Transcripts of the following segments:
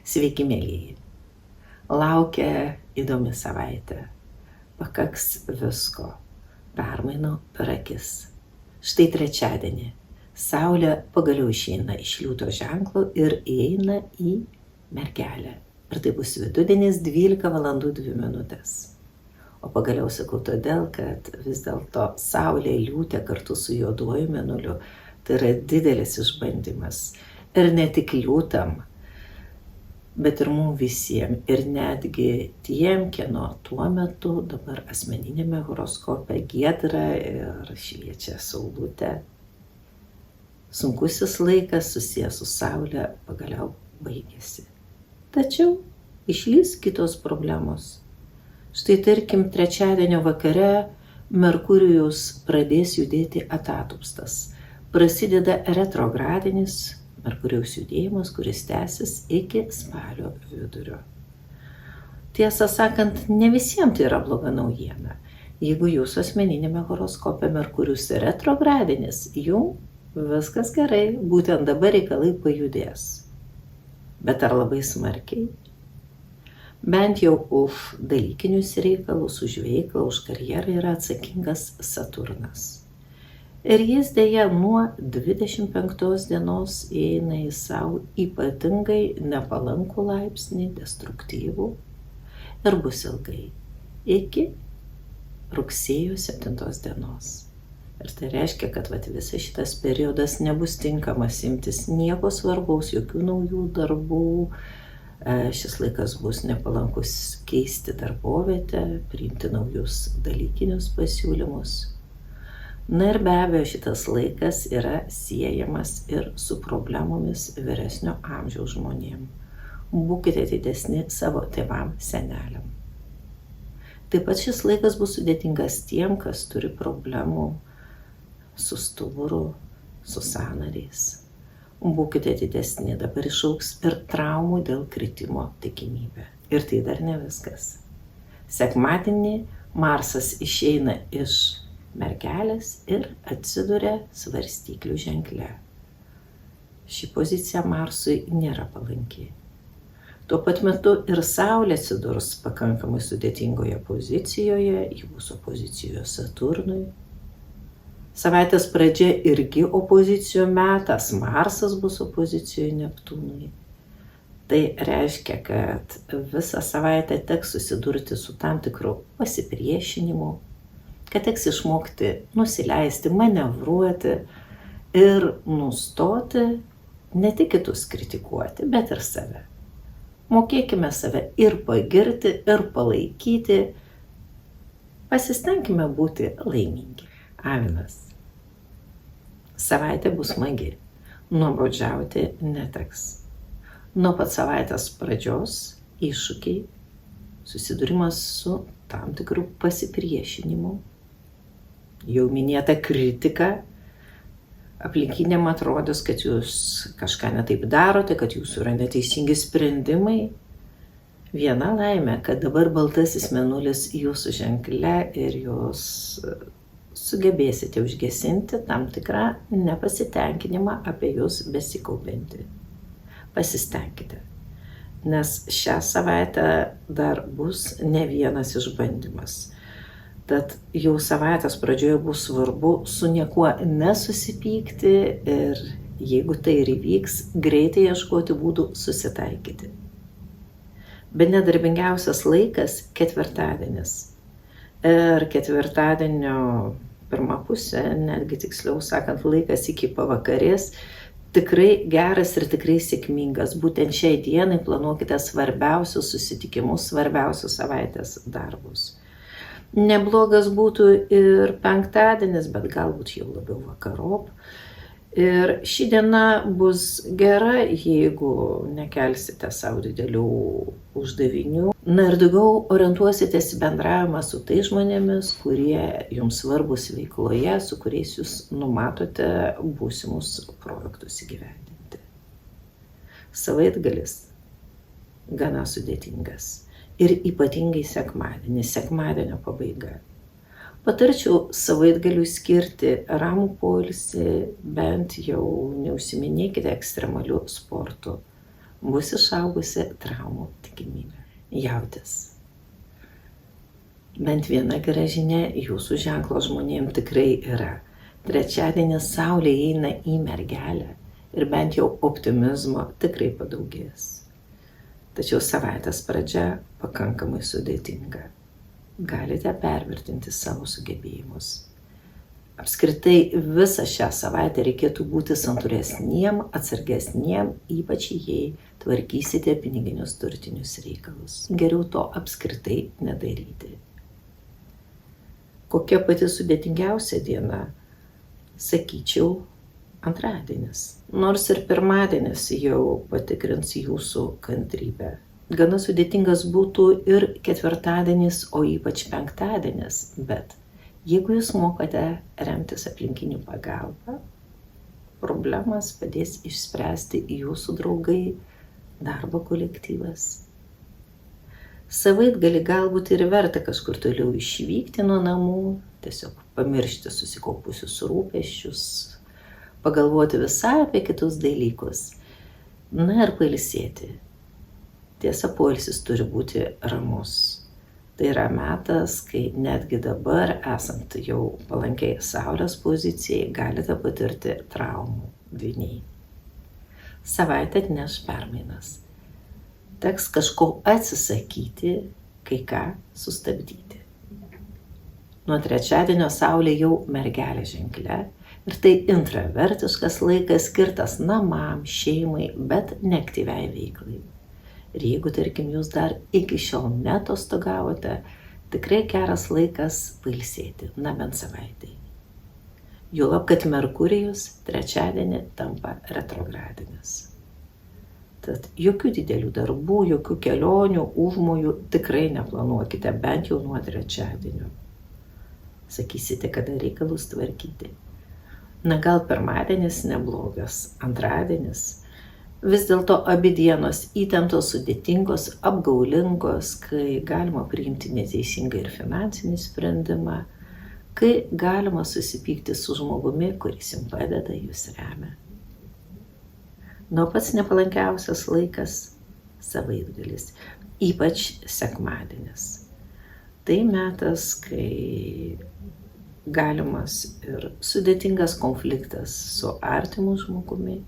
Sveiki, mėlyji. Laukia įdomi savaitė. Pakaks visko. Permainų per akis. Štai trečiadienį. Saulė pagaliau išeina iš liūto ženklo ir įeina į Mergelę. Ir tai bus vidudienis 12 valandų 2 minutės. O pagaliau sakau todėl, kad vis dėlto Saulė liūtė kartu su juoduoju mėnuliu tai yra didelis išbandymas. Ir ne tik liūtam, bet ir mums visiems. Ir netgi tiem, kieno tuo metu dabar asmeninėme horoskope giedra ir šviečia saulutė. Sunkusis laikas susijęs su Saule pagaliau baigėsi. Tačiau išlys kitos problemos. Štai tarkim, trečiadienio vakare Merkurijus pradės judėti atatupstas. Prasideda retrogradinis Merkurijaus judėjimas, kuris tęsis iki spalio vidurio. Tiesą sakant, ne visiems tai yra bloga naujiena. Jeigu jūsų asmeninėme horoskope Merkurijus retrogradinis, jums viskas gerai, būtent dabar reikalai pajudės. Bet ar labai smarkiai? Bent jau už dalykinius reikalus, už veiklą, už karjerą yra atsakingas Saturnas. Ir jis dėja nuo 25 dienos įeina į savo ypatingai nepalankų laipsnį, destruktyvų, ir bus ilgai, iki rugsėjo 7 dienos. Ir tai reiškia, kad visas šitas periodas nebus tinkamas imtis nieko svarbaus, jokių naujų darbų. Šis laikas bus nepalankus keisti darbovietę, priimti naujus dalykinius pasiūlymus. Na ir be abejo, šitas laikas yra siejamas ir su problemomis vyresnio amžiaus žmonėm. Būkite atidesni savo tėvam, seneliam. Taip pat šis laikas bus sudėtingas tiem, kas turi problemų su stuburu, su sąnariais. Būkite atidesni, dabar išaugs ir traumų dėl kritimo tikimybė. Ir tai dar ne viskas. Sekmadienį Marsas išeina iš Mergelės ir atsiduria Svarstyklių ženkle. Ši pozicija Marsui nėra palanki. Tuo pat metu ir Saulė atsidurs pakankamai sudėtingoje pozicijoje, ji bus opozicijoje Saturnui. Savaitės pradžia irgi opozicijų metas, Marsas bus opozicijoje Neptūnui. Tai reiškia, kad visą savaitę teks susidurti su tam tikru pasipriešinimu, kad teks išmokti nusileisti, manevruoti ir nustoti ne tik kitus kritikuoti, bet ir save. Mokėkime save ir pagirti, ir palaikyti. Pasistengime būti laimingi. Avinas. Savaitė bus smagi. Nuobodžiauti neteks. Nuo pat savaitės pradžios iššūkiai, susidūrimas su tam tikru pasipriešinimu, jau minėta kritika, aplinkiniam atrodys, kad jūs kažką netaip darote, kad jūsų yra neteisingi sprendimai. Viena laimė, kad dabar baltasis mėnulis jūsų ženkle ir jūs sugebėsite užgesinti tam tikrą nepasitenkinimą apie jūs besikaupiantį. Pasistengkite, nes šią savaitę dar bus ne vienas išbandymas. Tad jau savaitės pradžioje bus svarbu su niekuo nesusipykti ir jeigu tai ir įvyks, greitai ieškoti būdų susitaikyti. Bet nedarbingiausias laikas ketvirtadienis. Ir ketvirtadienio pirmą pusę, netgi tiksliau sakant, laikas iki pavakarės, tikrai geras ir tikrai sėkmingas. Būtent šiai dienai planuokite svarbiausius susitikimus, svarbiausius savaitės darbus. Neblogas būtų ir penktadienis, bet galbūt jau labiau vakarop. Ir ši diena bus gera, jeigu nekelsite savo didelių uždavinių. Na ir daugiau orientuositės į bendravimą su tais žmonėmis, kurie jums svarbus veikloje, su kuriais jūs numatote būsimus projektus įgyvendinti. Savaitgalis gana sudėtingas. Ir ypatingai sekmadienio pabaiga. Patarčiau savaitgaliui skirti ramų poilsį, bent jau neužsiminėkite ekstremalių sportų. bus išaugusi traumų tikimybė. Jautis. Bent viena gera žinia jūsų ženklo žmonėms tikrai yra. Trečiadienį Saulė įeina į Mergelę ir bent jau optimizmo tikrai padaugės. Tačiau savaitės pradžia pakankamai sudėtinga. Galite pervertinti savo sugebėjimus. Apskritai visą šią savaitę reikėtų būti santūresniem, atsargesniem, ypač jei tvarkysite piniginius turtinius reikalus. Geriau to apskritai nedaryti. Kokia pati sudėtingiausia diena? Sakyčiau, antradienis. Nors ir pirmadienis jau patikrins jūsų kantrybę. Gana sudėtingas būtų ir ketvirtadienis, o ypač penktadienis, bet jeigu jūs mokate remtis aplinkinių pagalbą, problemas padės išspręsti jūsų draugai, darbo kolektyvas. Savaitgalį galbūt ir verta kažkur toliau išvykti nuo namų, tiesiog pamiršti susikaupusius rūpesčius, pagalvoti visai apie kitus dalykus. Na ir pailsėti. Tiesa, poilsis turi būti ramus. Tai yra metas, kai netgi dabar, esant jau palankiai Saulės pozicijai, galite patirti traumų dvyniai. Savaitė atneš permainas. Teks kažko atsisakyti, kai ką sustabdyti. Nuo trečiadienio Saulė jau Mergelė ženkle ir tai intravertiškas laikas skirtas namam, šeimai, bet neaktyviai veiklai. Ir jeigu, tarkim, jūs dar iki šiol neatostogavote, tikrai geras laikas pailsėti, na bent savaitai. Juolab, kad Merkurijus trečiadienį tampa retrogradinis. Tad jokių didelių darbų, jokių kelionių, užmojų tikrai neplanuokite, bent jau nuo trečiadienio. Sakysite, kada reikalus tvarkyti. Na gal pirmadienis neblogas, antradienis. Vis dėlto abi dienos įtemptos, sudėtingos, apgaulingos, kai galima priimti neteisingą ir finansinį sprendimą, kai galima susipykti su žmogumi, kuris jums padeda, jūs remia. Nuo pats nepalankiausias laikas – savaitgalis, ypač sekmadienis. Tai metas, kai galimas ir sudėtingas konfliktas su artimu žmogumi.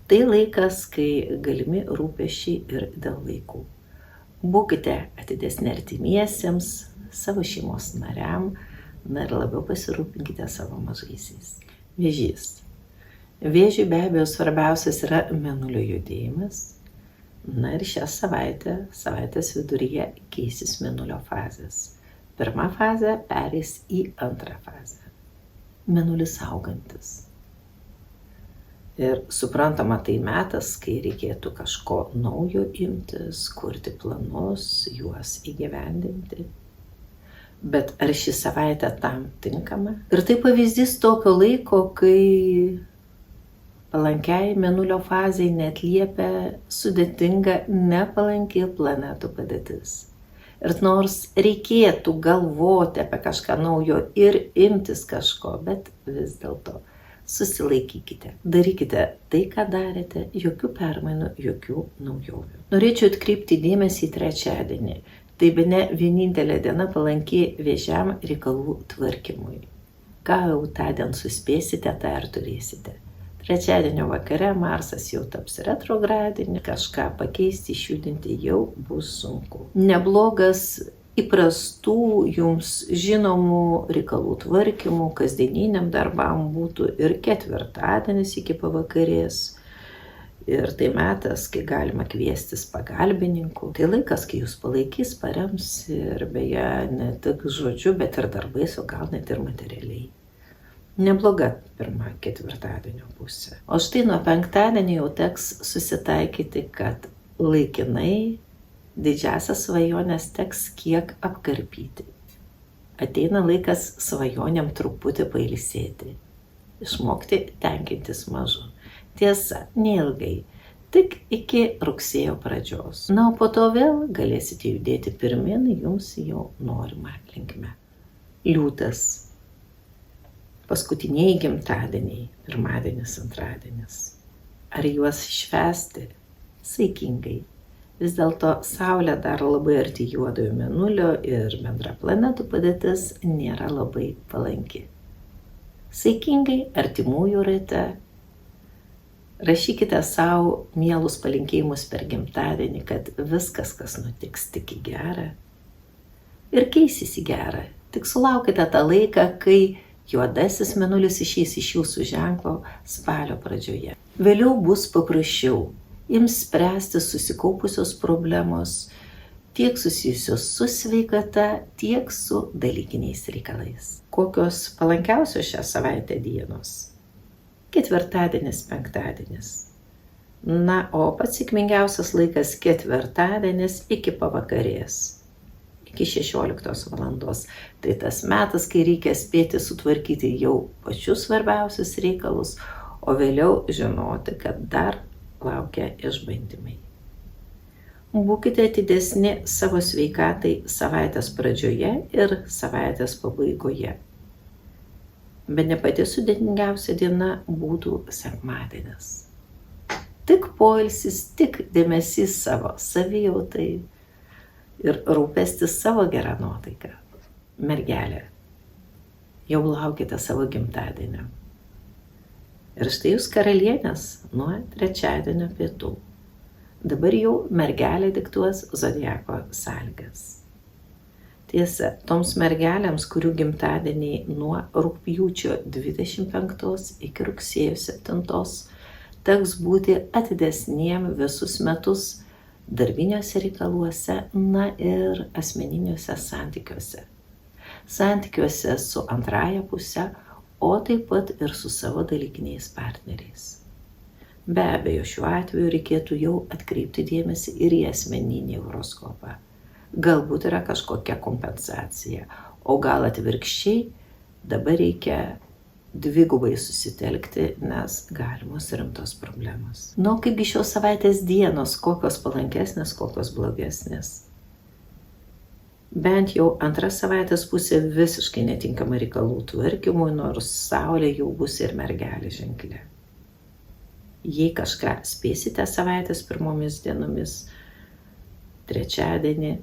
Tai laikas, kai galimi rūpesčiai ir dėl vaikų. Būkite atidesni artimiesiems, savo šeimos nariam, na ir labiau pasirūpinkite savo mažaisiais. Vėžys. Vėžiui be abejo svarbiausias yra mėnulio judėjimas. Na ir šią savaitės viduryje keisis mėnulio fazės. Pirma fazė pereis į antrą fazę. Mėnulis augantis. Ir suprantama, tai metas, kai reikėtų kažko naujo imtis, kurti planus, juos įgyvendinti. Bet ar ši savaitė tam tinkama? Ir tai pavyzdys tokio laiko, kai palankiai mėnulio fazai neatliepia sudėtinga nepalanki planetų padėtis. Ir nors reikėtų galvoti apie kažką naujo ir imtis kažko, bet vis dėlto susilaikykite. Darykite tai, ką darėte, jokių permainų, jokių naujovių. Norėčiau atkreipti dėmesį į trečiadienį. Tai bene vienintelė diena palanki vėžiam reikalų tvarkymui. Ką jau tądien suspėsite, tą ir turėsite. Trečiadienio vakare Marsas jau taps retrogradiniu, kažką pakeisti, išjudinti jau bus sunku. Neblogas įprastų jums žinomų reikalų tvarkymų, kasdieniniam darbam būtų ir ketvirtadienis iki pavakarės. Ir tai metas, kai galima kviestis pagalbininkų. Tai laikas, kai jūs palaikys, parems ir beje ne tik žodžiu, bet ir darbais, o gal net ir materialiai. Nebloga pirma ketvirtadienio pusė. O štai nuo penktadienio jau teks susitaikyti, kad laikinai didžiasias svajonės teks kiek apkarpyti. Ateina laikas svajonėm truputį pailsėti. Išmokti tenkintis mažu. Tiesa, neilgai, tik iki rugsėjo pradžios. Na, o po to vėl galėsite judėti pirmin jums jau norimą linkme. Liūtas. Paskutiniai gimtadieniai, pirmadienis, antradienis. Ar juos švęsti? saikingai. Vis dėlto Saulė dar labai arti juodojo mėnulio ir bendra planetų padėtis nėra labai palanki. Saikingai artimųjų rate rašykite savo mielus palinkėjimus per gimtadienį, kad viskas, kas nutiks, tik į gerą ir keisis į gerą. Tik sulaukite tą laiką, kai juodasis mėnulis išeis iš jūsų ženklo spalio pradžioje. Vėliau bus paprasčiau. Ims spręsti susikaupusios problemos, tiek susijusios su sveikata, tiek su dalykiniais reikalais. Kokios palankiausios šią savaitę dienos? Ketvirtadienis, penktadienis. Na, o pats sėkmingiausias laikas ketvirtadienis iki pavakarės, iki 16 valandos. Tai tas metas, kai reikia spėti sutvarkyti jau pačius svarbiausius reikalus, o vėliau žinoti, kad dar laukia išbandymai. Būkite atidesni savo sveikatai savaitės pradžioje ir savaitės pabaigoje. Bet ne pati sudėtingiausia diena būtų sekmadienis. Tik poilsis, tik dėmesys savo savijautai ir rūpestis savo gerą nuotaiką. Mergelė, jau laukite savo gimtadienio. Ir štai jūs karalienės nuo trečiadienio pietų. Dabar jau mergelė diktuos zodiako sąlygas. Tiesa, toms mergelėms, kurių gimtadieniai nuo rugpjūčio 25 iki rugsėjo 7, teks būti atidesniem visus metus darbiniuose reikaluose, na ir asmeniniuose santykiuose. Santykiuose su antraja puse, o taip pat ir su savo dalykiniais partneriais. Be abejo, šiuo atveju reikėtų jau atkreipti dėmesį ir į asmeninį horoskopą. Galbūt yra kažkokia kompensacija, o gal atvirkščiai dabar reikia dvigubai susitelkti, nes galimos rimtos problemos. Nu, kaipgi šios savaitės dienos, kokios palankesnės, kokios blogesnės. Bent jau antra savaitės pusė visiškai netinkama reikalų tvarkymui, nors Saulė jau bus ir mergelė ženkle. Jei kažką spėsite savaitės pirmomis dienomis, trečiadienį,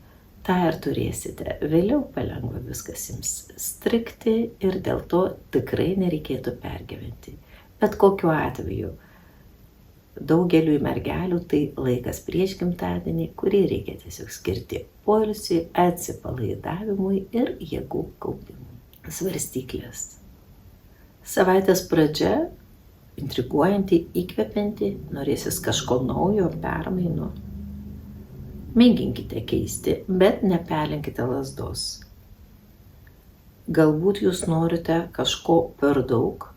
tą ir turėsite. Vėliau palengva viskas ims strigti ir dėl to tikrai nereikėtų pergyventi. Bet kokiu atveju, daugeliui mergelių tai laikas prieš gimtadienį, kurį reikia tiesiog skirti poilsiui, atsipalaidavimui ir jėgų kaupimui. Svarstyklės. Savaitės pradžia intriguojanti, įkvepianti, norėsis kažko naujo, permainų. Mėginkite keisti, bet neperlenkite lazdos. Galbūt jūs norite kažko per daug,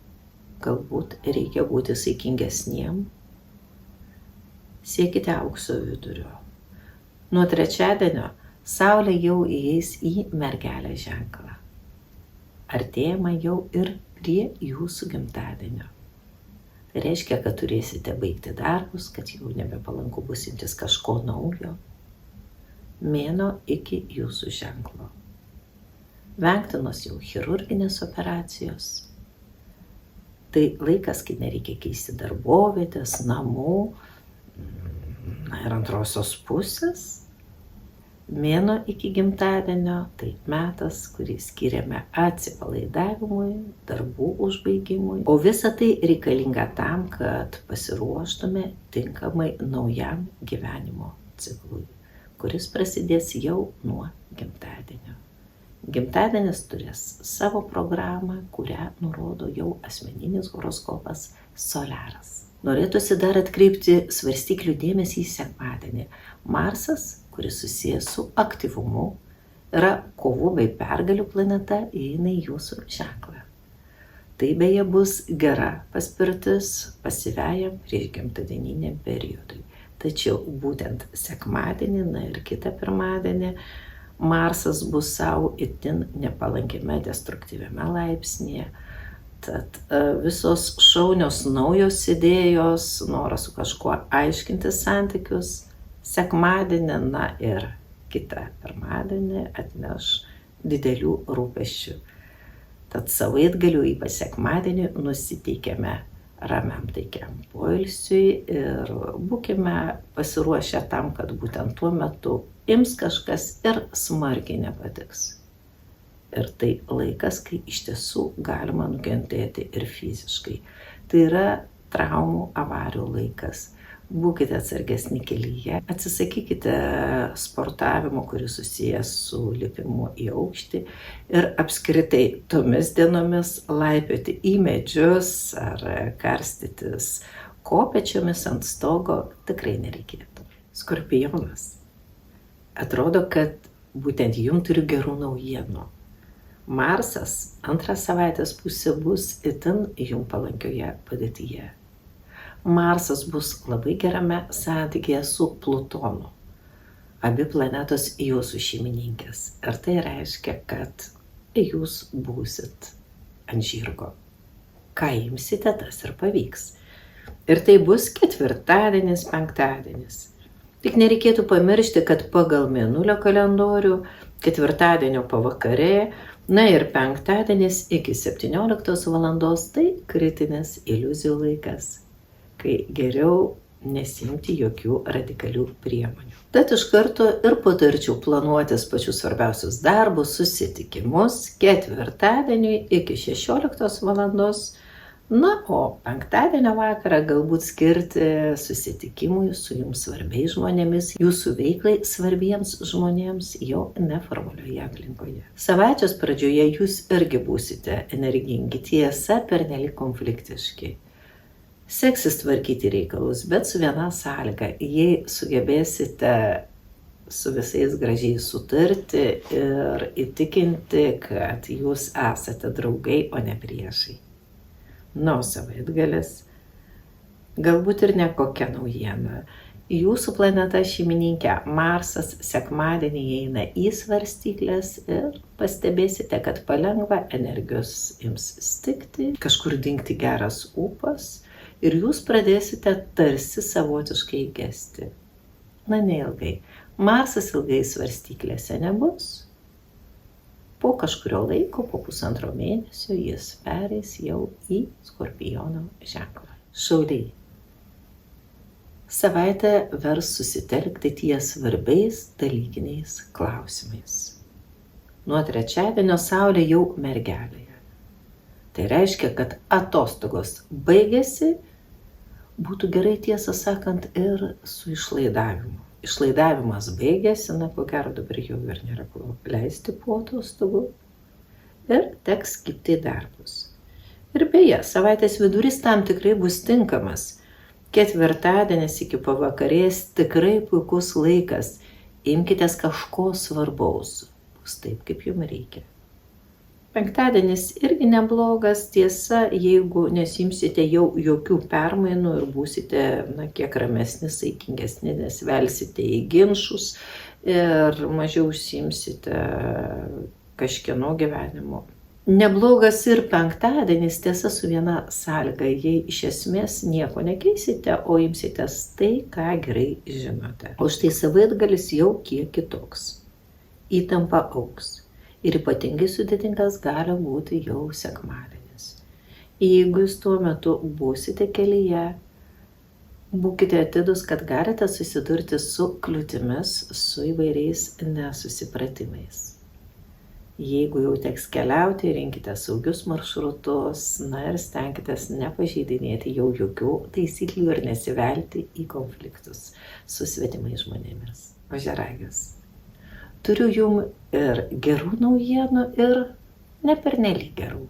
galbūt reikia būti saikingesniem. Siekite aukso vidurio. Nuo trečiadienio Saulė jau įeis į mergelę ženklą. Artėjama jau ir prie jūsų gimtadienio. Tai reiškia, kad turėsite baigti darbus, kad jau nebepalanku bus imtis kažko naujo. Mėnuo iki jūsų ženklo. Vengtinos jau chirurginės operacijos. Tai laikas, kai nereikia keisti darbovietės, namų, na ir antrosios pusės. Mėnuo iki gimtadienio, tai metas, kurį skiriame atsipalaidavimui, darbų užbaigimui. O visa tai reikalinga tam, kad pasiruoštume tinkamai naujam gyvenimo ciklui, kuris prasidės jau nuo gimtadienio. Gimtadienis turės savo programą, kurią nurodo jau asmeninis horoskopas Soliaras. Norėtųsi dar atkreipti svarstyklių dėmesį į sekmadienį. Marsas, kuris susijęs su aktyvumu, yra kovų bei pergalių planeta, įeina į jūsų ženklą. Tai beje bus gera paspirtis pasyviajam priešgimtadieniniam periodui. Tačiau būtent sekmadienį, na ir kitą pirmadienį, Marsas bus savo itin nepalankiame destruktyviame laipsnėje. Tad visos šaunios naujos idėjos, noras su kažkuo aiškinti santykius, sekmadienį, na ir kitą pirmadienį atneš didelių rūpesčių. Tad savaitgaliu, ypač sekmadienį, nusiteikėme ramiam taikiam poilsiui ir būkime pasiruošę tam, kad būtent tuo metu ims kažkas ir smarkiai nepatiks. Ir tai laikas, kai iš tiesų galima nukentėti ir fiziškai. Tai yra traumų, avarijų laikas. Būkite atsargesni kelyje, atsisakykite sportavimo, kuris susijęs su lipimu į aukštį ir apskritai tomis dienomis laipioti į medžius ar karstytis kopėčiomis ant stogo tikrai nereikėtų. Skorpionas. Atrodo, kad būtent jums turiu gerų naujienų. Marsas antrą savaitės pusę bus itin jums palankioje padėtyje. Marsas bus labai gerame santykėje su Plutonu. Abi planetos jūsų šeimininkės. Ir tai reiškia, kad jūs būsit ant žirgo. Ką imsite, tas ir pavyks. Ir tai bus ketvirtadienis, penktadienis. Tik nereikėtų pamiršti, kad pagal mėnulio kalendorių ketvirtadienio pavakarė, na ir penktadienis iki 17 valandos tai kritinis iliuzijų laikas, kai geriau nesimti jokių radikalių priemonių. Tad iš karto ir patarčiau planuotis pačius svarbiausius darbus, susitikimus ketvirtadieniui iki 16 valandos, na, o penktadienio vakarą galbūt skirti susitikimui su jums svarbiais žmonėmis, jūsų veiklai svarbiems žmonėms jau neformalioje aplinkoje. Savaitės pradžioje jūs irgi būsite energingi, tiesa, pernelyg konfliktiški. Seksis tvarkyti reikalus, bet su viena sąlyga, jei sugebėsite su visais gražiai sutarti ir įtikinti, kad jūs esate draugai, o ne priešai. Na, savaitgalis, galbūt ir ne kokia naujiena. Jūsų planeta šeimininkė Marsas sekmadienį įeina į svarstyklės ir pastebėsite, kad palengva energijos ims stigti, kažkur dingti geras ūpas. Ir jūs pradėsite tarsi savotiškai gesti. Na, neilgai. Marsas ilgai svarstyklėse nebus. Po kažkurio laiko, po pusantro mėnesio, jis pereis jau į Skorpiono ženklą. Šauliai. Savaitę vers susitelkti ties svarbiais dalykiniais klausimais. Nuo trečiadienio Saulė jau mergelėje. Tai reiškia, kad atostogos baigėsi. Būtų gerai, tiesą sakant, ir su išlaidavimu. Išlaidavimas baigėsi, na, ko gero dabar jau ir nėra ko leisti po atostogų. Ir teks kiti darbus. Ir beje, savaitės viduris tam tikrai bus tinkamas. Ketvirtadienis iki pavakarės tikrai puikus laikas. Imkitės kažko svarbaus. Bus taip, kaip jums reikia. Penktadienis irgi neblogas, tiesa, jeigu nesimsite jau jokių permainų ir būsite, na, kiek ramesni, saikingesni, nesvelsite į ginčus ir mažiau užsiimsite kažkieno gyvenimu. Neblogas ir penktadienis, tiesa, su viena sąlyga, jei iš esmės nieko nekeisite, o imsitės tai, ką gerai žinote. O štai savaitgalis jau kiek kitoks. Įtampa augs. Ir ypatingai sudėtingas gali būti jau sekmadienis. Jeigu jūs tuo metu būsite kelyje, būkite atidūs, kad galite susidurti su kliūtimis, su įvairiais nesusipratimais. Jeigu jau teks keliauti, rinkite saugius maršrutus, na ir stenkitės nepažeidinėti jau jokių taisyklių ir nesivelti į konfliktus su svetimais žmonėmis. Ožiaragis. Turiu jums ir gerų naujienų, ir ne pernelyg gerų.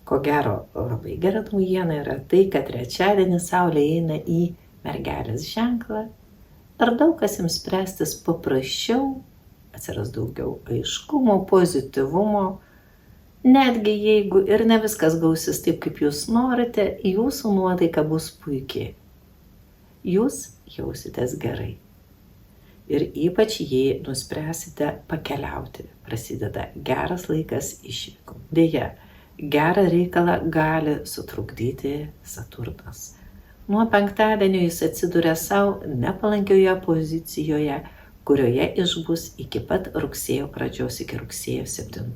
Ko gero, labai gera naujiena yra tai, kad trečiadienį Saulė eina į mergelės ženklą ir daug kas jums spręstis paprasčiau, atsiras daugiau aiškumo, pozityvumo. Netgi jeigu ir ne viskas gausis taip, kaip jūs norite, jūsų nuotaika bus puikiai. Jūs jausitės gerai. Ir ypač jei nuspręsite pakeliauti, prasideda geras laikas išvykom. Deja, gerą reikalą gali sutrukdyti Saturnas. Nuo penktadienio jis atsiduria savo nepalankioje pozicijoje, kurioje išbus iki pat rugsėjo pradžios, iki rugsėjo 7.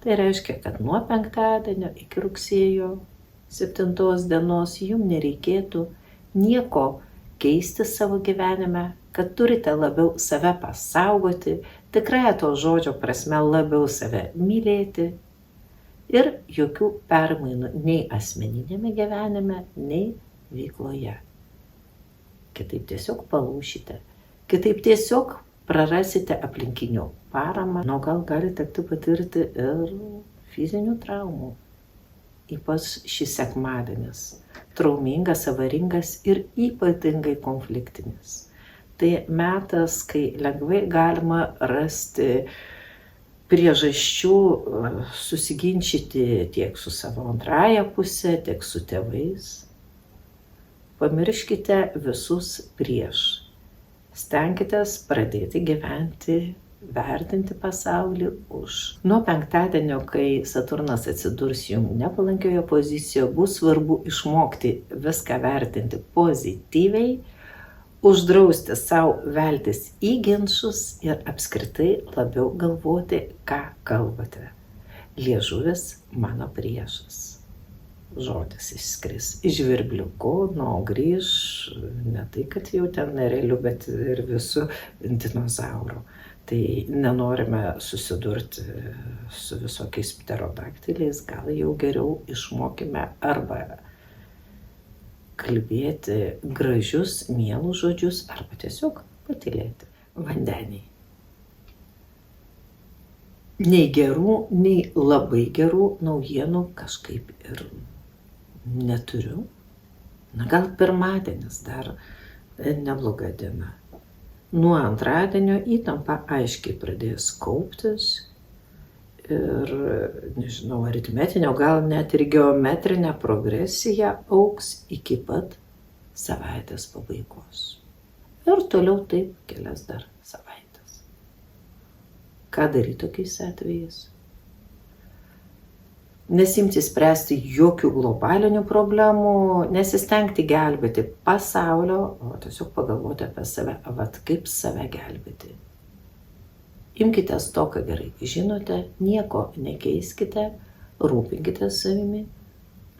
Tai reiškia, kad nuo penktadienio iki rugsėjo 7 dienos jums nereikėtų nieko keisti savo gyvenime, kad turite labiau save pasaugoti, tikrąja to žodžio prasme labiau save mylėti ir jokių permainų nei asmeninėme gyvenime, nei veikloje. Kitaip tiesiog palūšite, kitaip tiesiog prarasite aplinkinių paramą, gal gali tekti patirti ir fizinių traumų. Ypač šis sekmadienis, traumingas, avaringas ir ypatingai konfliktinis. Tai metas, kai lengvai galima rasti priežasčių susiginčyti tiek su savo antrąja pusė, tiek su tėvais. Pamirškite visus prieš. Stenkitės pradėti gyventi, vertinti pasaulį už. Nuo penktadienio, kai Saturnas atsidurs jums nepalankioje pozicijoje, bus svarbu išmokti viską vertinti pozityviai, uždrausti savo veltis į ginčus ir apskritai labiau galvoti, ką kalbate. Liežuvis mano priešas. Žodis išskris iš žvirbliuku, grįž ne tai, kad jau ten nerealiu, bet ir visų dinozaurų. Tai nenorime susidurti su visokiais pterodaktiliais, gal jau geriau išmokime arba kalbėti gražius, mielus žodžius, arba tiesiog patylėti. Vandeniai. Nei gerų, nei labai gerų naujienų kažkaip ir neturiu. Gal pirmadienis dar nebloga diena. Nuo antradienio įtampa aiškiai pradės kauptis ir, nežinau, aritmetinio, gal net ir geometrinė progresija augs iki pat savaitės pabaigos. Ir toliau taip kelias dar savaitės. Ką daryti tokiais atvejais? Nesimti spręsti jokių globalinių problemų, nesistengti gelbėti pasaulio, o tiesiog pagalvoti apie save, kaip save gelbėti. Imkitės to, ką gerai žinote, nieko nekeiskite, rūpinkitės savimi.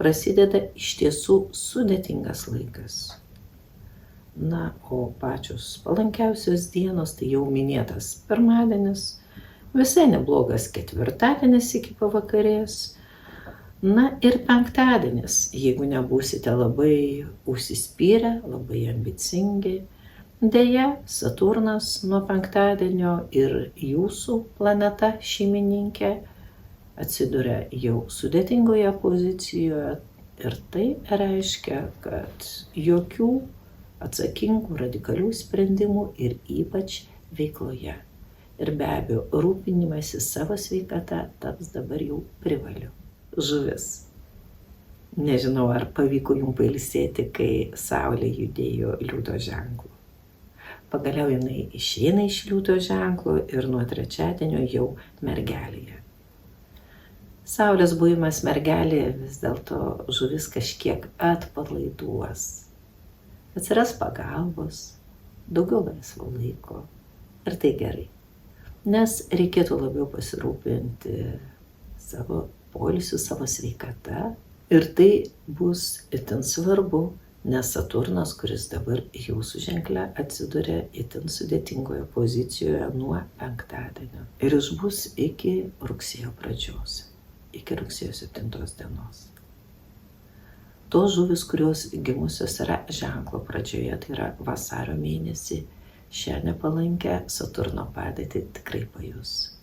Prasideda iš tiesų sudėtingas laikas. O pačios palankiausios dienos, tai jau minėtas pirmadienis, visai neblogas ketvirtadienis iki pavakarės, ir penktadienis, jeigu nebūsite labai užsispyrę, labai ambicingi. Deja, Saturnas nuo penktadienio ir jūsų planeta šeimininkė atsiduria jau sudėtingoje pozicijoje ir tai reiškia, kad jokių atsakingų, radikalių sprendimų ir ypač veikloje. Ir be abejo, rūpinimasis savo sveikata taps dabar jau privaliu. Žuvis. Nežinau, ar pavyko jums pailsėti, kai Saulė judėjo liūto ženklu. Pagaliau jinai išeina iš liūto ženklo ir nuo trečiadienio jau mergelėje. Saulės buvimas mergelėje vis dėlto žuvis kažkiek atpalaiduos. Atsiras pagalbos, daugiau laisvo laiko. Ir tai gerai, nes reikėtų labiau pasirūpinti savo poilsiu, savo sveikata. Ir tai bus itin svarbu, nes Saturnas, kuris dabar jūsų ženkle atsiduria itin sudėtingoje pozicijoje nuo penktadienio. Ir išbus iki rugsėjo pradžios, iki rugsėjo 7 dienos. Tos žuvis, kurios gimusios yra ženklo pradžioje, tai yra vasario mėnesį, šią nepalankę Saturno padėtį tikrai pajus.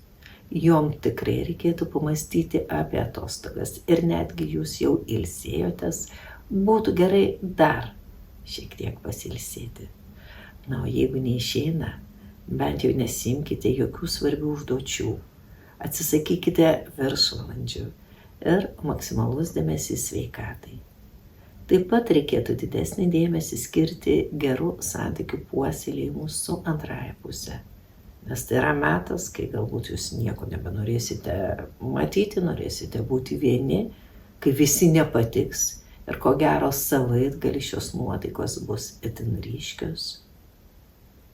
Jom tikrai reikėtų pamastyti apie atostogas ir netgi jūs jau ilsėjotės, būtų gerai dar šiek tiek pasilsėti. O jeigu neišeina, bent jau nesimkite jokių svarbių užduočių, atsisakykite viršvalandžių ir maksimalus dėmesys sveikatai. Taip pat reikėtų didesnį dėmesį skirti gerų santykių puoselėjimui su antrąja pusė. Nes tai yra metas, kai galbūt jūs nieko nebenorėsite matyti, norėsite būti vieni, kai visi nepatiks ir ko gero savaitgaliais nuotaikos bus itin ryškios.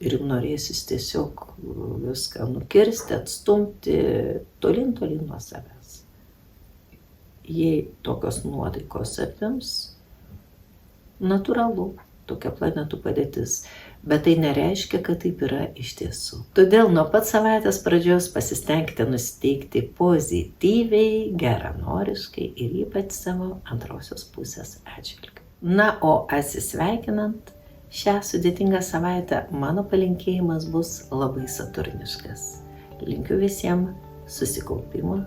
Ir jums norėsis tiesiog viską nukirsti, atstumti tolyn nuo savęs. jei tokios nuotaikos apims, natūralu, tokia planetų padėtis, bet tai nereiškia, kad taip yra iš tiesų. Todėl nuo pat savaitės pradžios pasistengti nusiteikti pozityviai, geranoriškai ir ypač savo antrosios pusės atžvilgiu. Na, o atsisveikinant, šią sudėtingą savaitę mano palinkėjimas bus labai saturniškas. Linkiu visiems susikaupimo